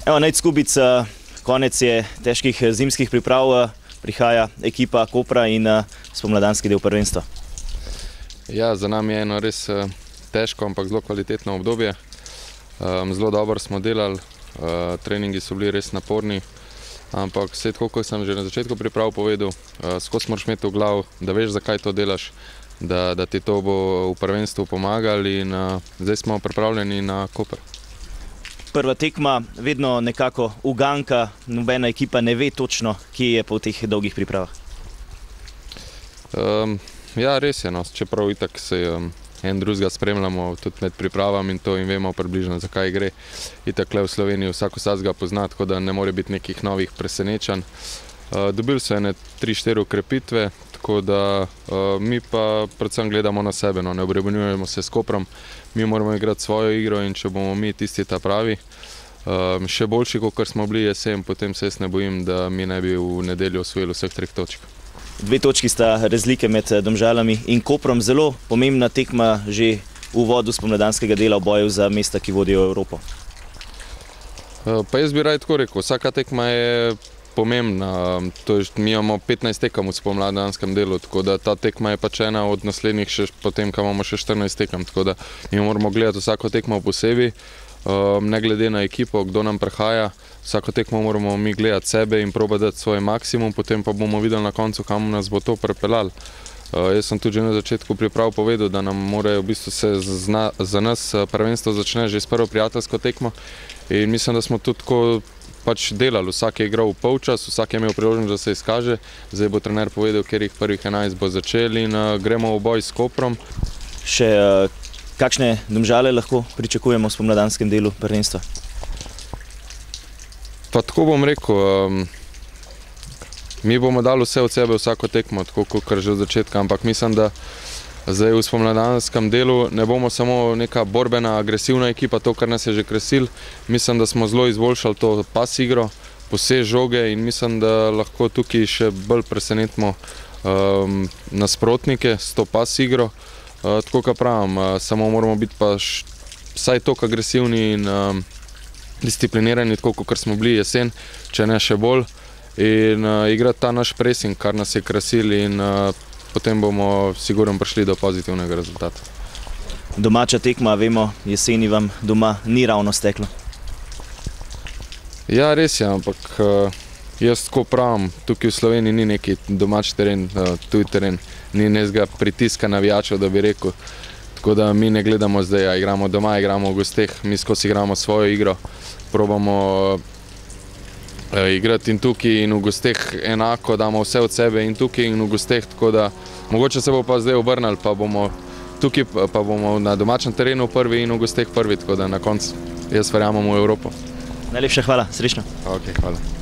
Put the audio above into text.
Evo, Nejc Skubic, konec je težkih zimskih priprav, prihaja ekipa Kopra in spomladanski del prvenstva. Ja, za nami je eno res težko, ampak zelo kvalitetno obdobje. Zelo dobro smo delali, treningi so bili res naporni, ampak vse tako, kot sem že na začetku priprav povedal, skozi moraš imeti v glavu, da veš, zakaj to delaš, da ti to bo v prvenstvu pomagali in zdaj smo pripravljeni na Koper. Prva tekma vedno nekako uganka, nobena ekipa ne ve točno, kje je po teh dolgih pripravah. Ja, res je, no, čeprav itak se en drugega spremljamo tudi med pripravami in to in vemo približno, zakaj gre. Itak le v Sloveniji vsak vsakega pozna, tako da ne more biti nekih novih presenečenj. Dobili so ene 3-4 ukrepitve, tako da mi pa predvsem gledamo na sebe, no, ne obremenjujemo se s Koprom. Mi moramo igrati svojo igro in če bomo mi tisti ta pravi, še boljši, kot smo bili jesen, potem se jaz ne bojim, da mi ne bi v nedeljo osvojili vseh 3 točk. 2 točki sta razlike med Domžalami in Koprom, zelo pomembna tekma že v uvodu spomladanskega dela v boju za mesta, ki vodijo v Evropo. Pa jaz bi raje tako rekel, vsaka tekma je pomembna. Mi imamo 15 tekem v spomladanskem delu, tako da ta tekma je pač ena od naslednjih, potem ko imamo še 14 tekem, tako da mi moramo gledati vsako tekmo posebej, ne glede na ekipo, kdo nam prihaja. Vsako tekmo moramo mi gledati sebe in probati dati svoj maksimum, potem pa bomo videli na koncu, kam nas bo to pripeljalo. Jaz sem tudi že na začetku priprav povedal, da nam morajo v bistvu se za nas prvenstvo začne že s prvo prijateljsko tekmo in mislim, da smo tudi tako pač delali. Vsak je igral v polčas, vsak je imel priložnost, da se izkaže. Zdaj bo trener povedal, katerih prvih 11 bo začeli in gremo v boj s Koprom. Še kakšne Domžale lahko pričakujemo v spomladanskem delu prvenstva? Pa tako bom rekel, mi bomo dali vse od sebe vsako tekmo, tako kot že od začetka, ampak mislim, da zdaj v spomladanskem delu ne bomo samo neka borbena, agresivna ekipa, to, kar nas je že kresil. Mislim, da smo zelo izboljšali to pas igro, posej žoge in mislim, da lahko tukaj še bolj presenetimo nasprotnike s to pas igro. Tako kot pravim, samo moramo biti pa vsaj toliko agresivni in disciplinirani, tako kot smo bili jesen, če ne še bolj, in igrati ta naš pressing, kar nas je krasil in potem bomo sigurno prišli do pozitivnega rezultata. Domača tekma, vemo, jeseni vam doma ni ravno steklo. Ja, res je, ampak jaz tako pravim, tukaj v Sloveniji ni neki domač teren, tuj teren, ni nekega pritiska navijačev, da bi rekel. Tako da mi ne gledamo zdaj, a igramo doma, igramo v gosteh, mi skozi igramo svojo igro, probamo igrati in tukaj in v gosteh enako, damo vse od sebe in tukaj in v gosteh, tako da mogoče se bo pa zdaj obrnili, pa bomo tukaj pa bomo na domačem terenu prvi in v gosteh prvi, tako da na koncu jaz verjamem v Evropo. Najlepša hvala, srečno. Ok, hvala.